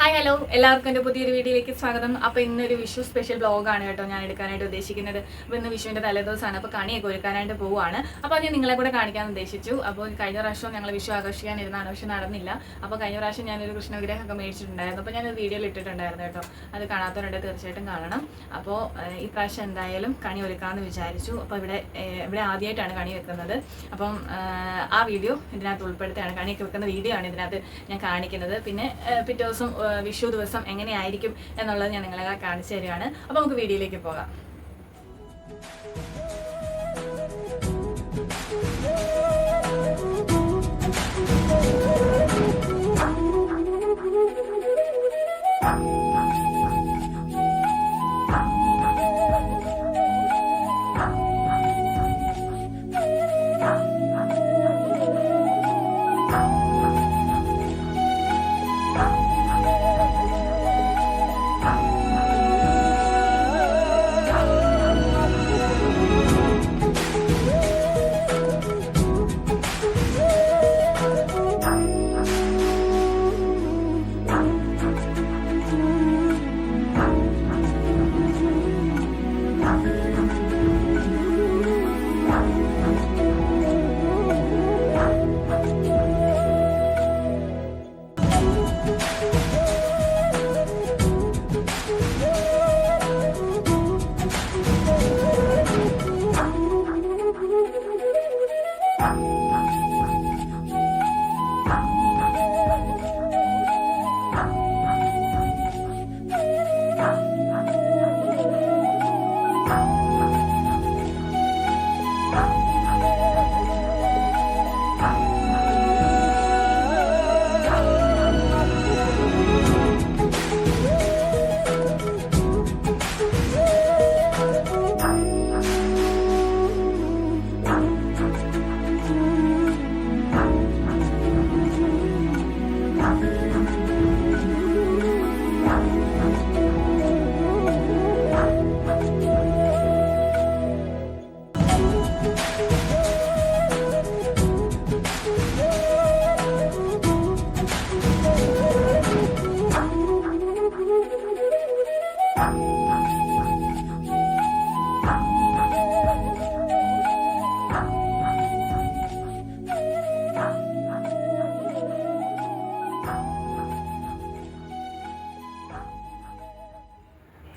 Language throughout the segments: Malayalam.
ഹായ് ഹലോ എല്ലാവർക്കും എൻ്റെ പുതിയൊരു വീഡിയോയിലേക്ക് സ്വാഗതം. അപ്പോൾ ഇന്നൊരു വിഷു സ്പെഷ്യൽ വ്ളോഗാണ് കേട്ടോ ഞാൻ എടുക്കാനായിട്ട് ഉദ്ദേശിക്കുന്നത്. അപ്പോൾ ഇന്ന് വിഷുവിൻ്റെ തലേദിവസമാണ്. അപ്പോൾ കണിയൊക്കെ ഒരുക്കാനായിട്ട് പോവുകയാണ്. അപ്പോൾ അത് ഞാൻ നിങ്ങളെ കൂടെ കാണിക്കാൻ ഉദ്ദേശിച്ചു. അപ്പോൾ കഴിഞ്ഞ പ്രാവശ്യം ഞങ്ങൾ വിഷു ആഘോഷിക്കാനിരുന്നാണ്, പക്ഷെ നടന്നില്ല. അപ്പോൾ കഴിഞ്ഞ പ്രാവശ്യം ഞാനൊരു കൃഷ്ണവിഗ്രഹമൊക്കെ മേടിച്ചിട്ടുണ്ടായിരുന്നു. അപ്പോൾ ഞാനൊരു വീഡിയോയിൽ ഇട്ടിട്ടുണ്ടായിരുന്നു കേട്ടോ. അത് കാണാത്തവരുണ്ട് തീർച്ചയായിട്ടും കാണണം. അപ്പോൾ ഈ പ്രാവശ്യം എന്തായാലും കണി ഒരുക്കാമെന്ന് വിചാരിച്ചു. അപ്പോൾ ഇവിടെ ആദ്യമായിട്ടാണ് കണി വെക്കുന്നത്. അപ്പം ആ വീഡിയോ ഇതിനകത്ത് ഉൾപ്പെടുത്തിയാണ്, കണിയൊക്കെ വെക്കുന്ന വീഡിയോ ആണ് ഇതിനകത്ത് ഞാൻ കാണിക്കുന്നത്. പിന്നെ പിറ്റേ ദിവസം വിഷു ദിവസം എങ്ങനെയായിരിക്കും എന്നുള്ളത് ഞാൻ നിങ്ങളെ കാണിച്ചു തരികയാണ്. അപ്പോൾ നമുക്ക് വീഡിയോയിലേക്ക് പോകാം.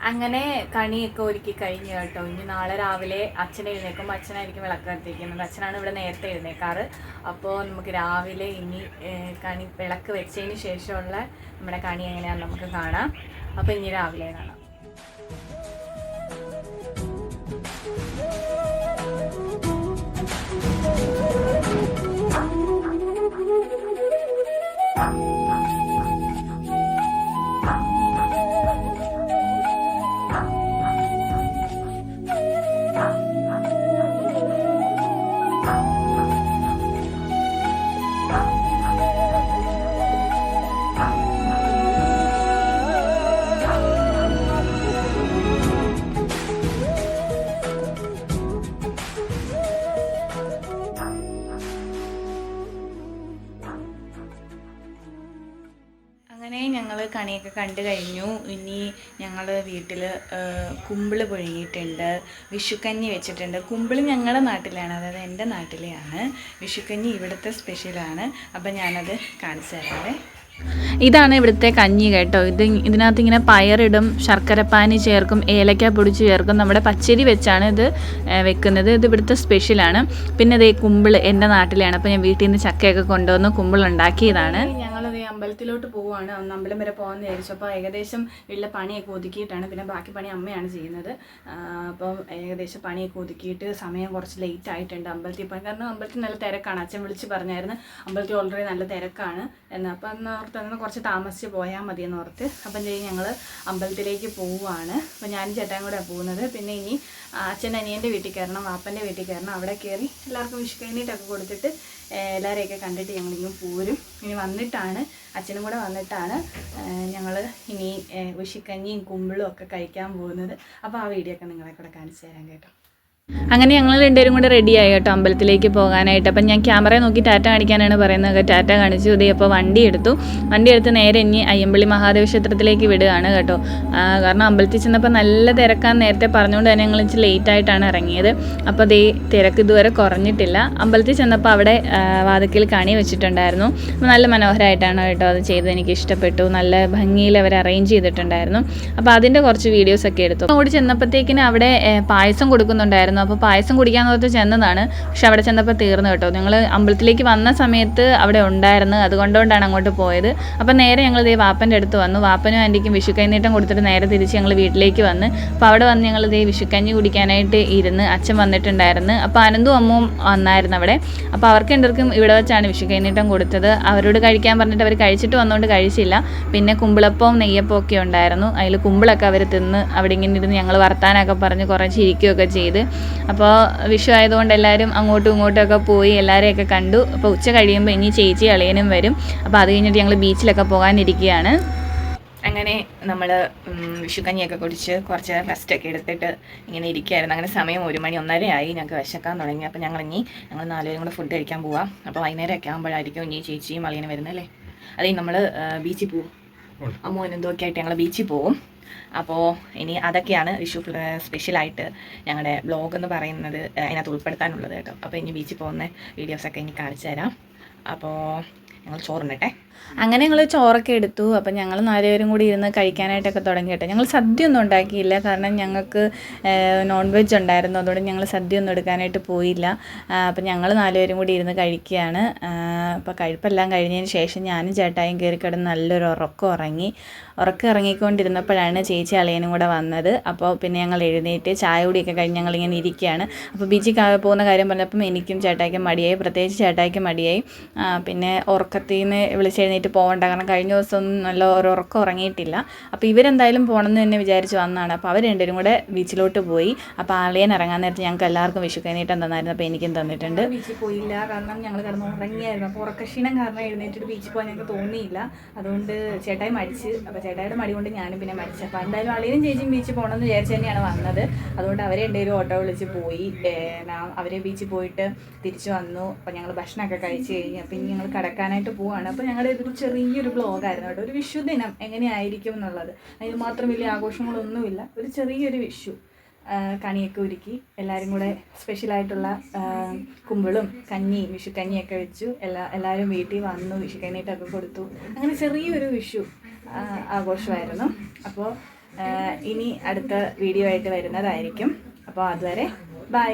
അങ്ങനെ കണിയൊക്കെ ഒരുക്കി കഴിഞ്ഞു കേട്ടോ. ഇനി നാളെ രാവിലെ അച്ഛൻ എഴുന്നേക്കുമ്പോൾ അച്ഛനായിരിക്കും വിളക്ക് കത്തിക്കുന്നത്. അച്ഛനാണ് ഇവിടെ നേരത്തെ എഴുന്നേക്കാറ്. അപ്പോൾ നമുക്ക് രാവിലെ ഇനി കണി വിളക്ക് വെച്ചതിന് ശേഷമുള്ള നമ്മുടെ കണി എങ്ങനെയാണെന്ന് നമുക്ക് കാണാം. അപ്പോൾ ഇനി രാവിലെ കാണാം. അങ്ങനെ ഞങ്ങൾ കണിയൊക്കെ കണ്ടു കഴിഞ്ഞു. ഇനി ഞങ്ങൾ വീട്ടിൽ കുമ്പിള് പുഴുങ്ങിയിട്ടുണ്ട്, വിഷുക്കഞ്ഞി വെച്ചിട്ടുണ്ട്. കുമ്പിള് ഞങ്ങളുടെ നാട്ടിലാണ്, അതായത് എൻ്റെ നാട്ടിലെയാണ്. വിഷുക്കഞ്ഞി ഇവിടുത്തെ സ്പെഷ്യലാണ്. അപ്പം ഞാനത് കാണിച്ചു തരാവേ. ഇതാണ് ഇവിടുത്തെ കഞ്ഞി കേട്ടോ. ഇതിനകത്ത് ഇങ്ങനെ പയറിടും, ശർക്കരപ്പാനി ചേർക്കും, ഏലക്ക പൊടിച്ച് ചേർക്കും. നമ്മുടെ പച്ചരി വെച്ചാണ് ഇത് വെക്കുന്നത്. ഇത് ഇവിടുത്തെ സ്പെഷ്യലാണ്. പിന്നെ ഇതേ കുമ്പിള് എൻ്റെ നാട്ടിലാണ്. അപ്പോൾ ഞാൻ വീട്ടിൽ നിന്ന് ചക്കയൊക്കെ കൊണ്ടുവന്ന് കുമ്പിളുണ്ടാക്കിയതാണ്. ഞങ്ങളത് അമ്പലത്തിലോട്ട് പോവുകയാണ്. ഒന്ന് അമ്പലം വരെ പോകാമെന്ന് വിചാരിച്ചു. അപ്പോൾ ഏകദേശം വീട്ടിലെ പണിയൊക്കെ ഒതുക്കിയിട്ടാണ്, പിന്നെ ബാക്കി പണി അമ്മയാണ് ചെയ്യുന്നത്. അപ്പം ഏകദേശം പണിയൊക്കെ ഒതുക്കിയിട്ട് സമയം കുറച്ച് ലേറ്റ് ആയിട്ടുണ്ട് അമ്പലത്തിൽ പോകാൻ. കാരണം അമ്പലത്തിൽ നല്ല തിരക്കാണ്. അച്ഛൻ വിളിച്ച് പറഞ്ഞായിരുന്നു അമ്പലത്തിൽ ഓൾറെഡി നല്ല തിരക്കാണ് എന്ന്. അപ്പം ഓർത്ത് കുറച്ച് താമസിച്ച് പോയാൽ മതിയെന്ന് ഓർത്ത് അപ്പം ഞങ്ങൾ അമ്പലത്തിലേക്ക് പോവുകയാണ്. അപ്പോൾ ഞാനും ചേട്ടാൻ കൂടെ പോകുന്നത്. പിന്നെ ഇനി അച്ഛൻ അനിയൻ്റെ വീട്ടിൽ കയറണം, വാപ്പൻ്റെ വീട്ടിൽ കയറണം. അവിടെ കയറി എല്ലാവർക്കും വിഷു കഴിഞ്ഞിട്ടൊക്കെ കൊടുത്തിട്ട് എല്ലാവരെയൊക്കെ കണ്ടിട്ട് ഞങ്ങളിങ്ങനെ പോരും. ഇനി വന്നിട്ടാണ്, അച്ഛനും കൂടെ വന്നിട്ടാണ് ഞങ്ങൾ ഇനി വിഷുക്കഞ്ഞിയും കുമ്പിളും ഒക്കെ കഴിക്കാൻ പോകുന്നത്. അപ്പോൾ ആ വീഡിയോ ഒക്കെ നിങ്ങളെ കൂടെ കാണിച്ചു തരാം കേട്ടോ. അങ്ങനെ ഞങ്ങൾ രണ്ടുപേരും കൂടെ റെഡിയായി കേട്ടോ അമ്പലത്തിലേക്ക് പോകാനായിട്ട്. അപ്പം ഞാൻ ക്യാമറ നോക്കി ടാറ്റ കാണിക്കാനാണ് പറയുന്നത്. ടാറ്റ കാണിച്ചു. ഇതേ അപ്പോൾ വണ്ടി എടുത്ത് നേരെ ഇനി അയ്യമ്പള്ളി മഹാദേവ ക്ഷേത്രത്തിലേക്ക് വിടുകയാണ് കേട്ടോ. കാരണം അമ്പലത്തിൽ ചെന്നപ്പോൾ നല്ല തിരക്കാന്ന് നേരത്തെ പറഞ്ഞുകൊണ്ട് തന്നെ ഞങ്ങൾ ഇച്ചിരി ലേറ്റായിട്ടാണ് ഇറങ്ങിയത്. അപ്പോൾ അതേ തിരക്ക് ഇതുവരെ കുറഞ്ഞിട്ടില്ല. അമ്പലത്തിൽ ചെന്നപ്പോൾ അവിടെ വാതിക്കൽ കണി വെച്ചിട്ടുണ്ടായിരുന്നു. അപ്പോൾ നല്ല മനോഹരമായിട്ടാണ് കേട്ടോ അത് ചെയ്തത്. എനിക്ക് ഇഷ്ടപ്പെട്ടു. നല്ല ഭംഗിയിൽ അവർ അറേഞ്ച് ചെയ്തിട്ടുണ്ടായിരുന്നു. അപ്പോൾ അതിൻ്റെ കുറച്ച് വീഡിയോസൊക്കെ എടുത്തു. അങ്ങോട്ട് ചെന്നപ്പോഴത്തേക്കിന് അവിടെ പായസം കൊടുക്കുന്നുണ്ടായിരുന്നു. അപ്പോൾ പായസം കുടിക്കാൻ നോക്കി ചെന്നതാണ്. പക്ഷെ അവിടെ ചെന്നപ്പോൾ തീർന്നു കേട്ടോ. ഞങ്ങൾ അമ്പലത്തിലേക്ക് വന്ന സമയത്ത് അവിടെ ഉണ്ടായിരുന്നു. അതുകൊണ്ടാണ് അങ്ങോട്ട് പോയത്. അപ്പോൾ നേരെ ഞങ്ങൾ ഇതേ വാപ്പൻ്റെ അടുത്ത് വന്നു. വാപ്പനും ആൻറ്റിക്കും വിഷു കൈനീട്ടം കൊടുത്തിട്ട് നേരെ തിരിച്ച് ഞങ്ങൾ വീട്ടിലേക്ക് വന്ന്. അപ്പോൾ അവിടെ വന്ന് ഞങ്ങൾ ഇതേ വിഷുക്കഞ്ഞി കുടിക്കാനായിട്ട് ഇരുന്ന്. അച്ഛൻ വന്നിട്ടുണ്ടായിരുന്നു. അപ്പോൾ അനന്തും അമ്മവും വന്നായിരുന്നു അവിടെ. അപ്പോൾ അവർക്ക് രണ്ടുപേർക്കും ഇവിടെ വെച്ചാണ് വിഷു കൈനീട്ടം കൊടുത്തത്. അവരോട് കഴിക്കാൻ പറഞ്ഞിട്ട് അവർ കഴിച്ചിട്ട് വന്നുകൊണ്ട് കഴിച്ചില്ല. പിന്നെ കുമ്പിളപ്പവും നെയ്യപ്പവും ഒക്കെ ഉണ്ടായിരുന്നു. അതിൽ കുമ്പിളൊക്കെ അവർ തിന്ന് അവിടെ ഇങ്ങനെ ഇരുന്ന് ഞങ്ങൾ വർത്താനമൊക്കെ പറഞ്ഞ് കുറേ ചിരിക്കുകയൊക്കെ ചെയ്ത്. അപ്പോൾ വിഷു ആയതുകൊണ്ട് എല്ലാവരും അങ്ങോട്ടും ഇങ്ങോട്ടുമൊക്കെ പോയി എല്ലാവരെയൊക്കെ കണ്ടു. അപ്പോൾ ഉച്ച കഴിയുമ്പോൾ ഇനി ചേച്ചി അളിയനും വരും. അപ്പോൾ അത് കഴിഞ്ഞിട്ട് ഞങ്ങൾ ബീച്ചിലൊക്കെ പോകാനിരിക്കുകയാണ്. അങ്ങനെ നമ്മൾ വിഷുക്കഞ്ഞിയൊക്കെ കുടിച്ച് കുറച്ച് റെസ്റ്റൊക്കെ എടുത്തിട്ട് ഇങ്ങനെ ഇരിക്കുകയായിരുന്നു. അങ്ങനെ സമയം 1 മണി 1:30 ആയി. ഞങ്ങൾക്ക് വിശക്കാൻ തുടങ്ങി. അപ്പോൾ ഞങ്ങൾ 4 പേരും കൂടെ ഫുഡ് കഴിക്കാൻ പോവാം. അപ്പോൾ വൈകുന്നേരമൊക്കെ ആകുമ്പോഴായിരിക്കും ഇനി ചേച്ചിയും അളിയനും വരുന്നല്ലേ. അതേ നമ്മൾ ബീച്ചിൽ പോവും. അമ്മൂനും എന്തൊക്കെ ആയിട്ട് ഞങ്ങൾ ബീച്ചിൽ പോവും. അപ്പോൾ ഇനി അതൊക്കെയാണ് വിഷു സ്പെഷ്യലായിട്ട് ഞങ്ങളുടെ ബ്ലോഗ് എന്ന് പറയുന്നത് അതിനകത്ത് ഉൾപ്പെടുത്താനുള്ളത് കേട്ടോ. അപ്പോൾ ഇനി ബീച്ചിൽ പോകുന്ന വീഡിയോസൊക്കെ ഇനി കാണിച്ചു തരാം. അപ്പോൾ ഞങ്ങൾ ചോറുണ്ടട്ടെ. അങ്ങനെ ഞങ്ങൾ ചോറൊക്കെ എടുത്തു. അപ്പം ഞങ്ങൾ 4 പേരും കൂടി ഇരുന്ന് കഴിക്കാനായിട്ടൊക്കെ തുടങ്ങി കേട്ടോ. ഞങ്ങൾ സദ്യ ഒന്നും ഉണ്ടാക്കിയില്ല. കാരണം ഞങ്ങൾക്ക് നോൺ വെജ് ഉണ്ടായിരുന്നു. അതുകൊണ്ട് ഞങ്ങൾ സദ്യ ഒന്നും എടുക്കാനായിട്ട് പോയില്ല. അപ്പം ഞങ്ങൾ 4 പേരും കൂടി ഇരുന്ന് കഴിക്കുകയാണ്. അപ്പോൾ കഴിപ്പെല്ലാം കഴിഞ്ഞതിന് ശേഷം ഞാനും ചേട്ടായും കയറി കിടന്ന് നല്ലൊരു ഉറക്കം ഇറങ്ങിക്കൊണ്ടിരുന്നപ്പോഴാണ് ചേച്ചി അളിയനും കൂടെ വന്നത്. അപ്പോൾ പിന്നെ ഞങ്ങൾ എഴുന്നേറ്റ് ചായ കുടിയൊക്കെ കഴിഞ്ഞ് ഞങ്ങളിങ്ങനെ ഇരിക്കുകയാണ്. അപ്പോൾ ബീച്ചിൽ പോകുന്ന കാര്യം പറഞ്ഞപ്പം എനിക്കും ചേട്ടായിക്കും മടിയായി. പ്രത്യേകിച്ച് ചേട്ടായിക്കും മടിയായി. പിന്നെ ഉറക്കത്തിൽ നിന്ന് വിളിച്ചെഴുന്നേറ്റ് പോകണ്ട. കാരണം കഴിഞ്ഞ ദിവസം ഒന്നും നല്ല ഉറക്കം ഉറങ്ങിയിട്ടില്ല. അപ്പോൾ ഇവരെന്തായാലും പോകണമെന്ന് തന്നെ വിചാരിച്ച് വന്നതാണ്. അപ്പോൾ അവർ രണ്ടുപേരും കൂടെ ബീച്ചിലോട്ട് പോയി. അപ്പോൾ അളിയൻ ഇറങ്ങാൻ നേരത്ത് ഞങ്ങൾക്ക് എല്ലാവർക്കും വിഷു കൈനീട്ടം തന്നായിരുന്നു. അപ്പോൾ എനിക്കും തന്നിട്ടുണ്ട്. ബീച്ചിൽ പോയില്ല. കാരണം ഞങ്ങൾ കിടന്ന് ഉറങ്ങിയായിരുന്നു. അപ്പോൾ ഉറക്കക്ഷീണം കാരണം എഴുന്നേറ്റിട്ട് ബീച്ചിൽ പോകാൻ ഞങ്ങൾക്ക് തോന്നിയില്ല. അതുകൊണ്ട് ചേട്ടായി മടിച്ച്. അപ്പോൾ ചേട്ടായിയുടെ മടി കൊണ്ട് ഞാനും പിന്നെ മടിച്ചു. അപ്പോൾ എന്തായാലും അളിയനും ചേച്ചിയും ബീച്ചിൽ പോകണമെന്ന് വിചാരിച്ച് തന്നെയാണ് വന്നത്. അതുകൊണ്ട് അവരെ രണ്ടുപേരും ഓട്ടോ വിളിച്ച് പോയി. അവരെ ബീച്ചിൽ പോയിട്ട് തിരിച്ചു വന്നു. അപ്പോൾ ഞങ്ങൾ ഭക്ഷണമൊക്കെ കഴിച്ച് കഴിഞ്ഞ് അപ്പോൾ ഇനി ഞങ്ങൾ കിടക്കാനായിട്ട് പോവുകയാണ്. അപ്പോൾ ഞങ്ങളുടെ ഇതൊരു ചെറിയൊരു വ്ളോഗായിരുന്നു കേട്ടോ. ഒരു വിഷു ദിനം എങ്ങനെയായിരിക്കും എന്നുള്ളത്. അതിന് മാത്രം വലിയ ആഘോഷങ്ങളൊന്നുമില്ല. ഒരു ചെറിയൊരു വിഷു കണിയൊക്കെ ഒരുക്കി എല്ലാവരും കൂടെ സ്പെഷ്യലായിട്ടുള്ള കുമ്പിളും കഞ്ഞിയും വിഷുക്കഞ്ഞിയൊക്കെ വെച്ചു. എല്ലാവരും വീട്ടിൽ വന്നു. വിഷുക്കഞ്ഞിട്ടൊക്കെ കൊടുത്തു. അങ്ങനെ ചെറിയൊരു വിഷു ആഘോഷമായിരുന്നു. അപ്പോൾ ഇനി അടുത്ത വീഡിയോ ആയിട്ട് വരുന്നതായിരിക്കും. അപ്പോൾ അതുവരെ ബൈ.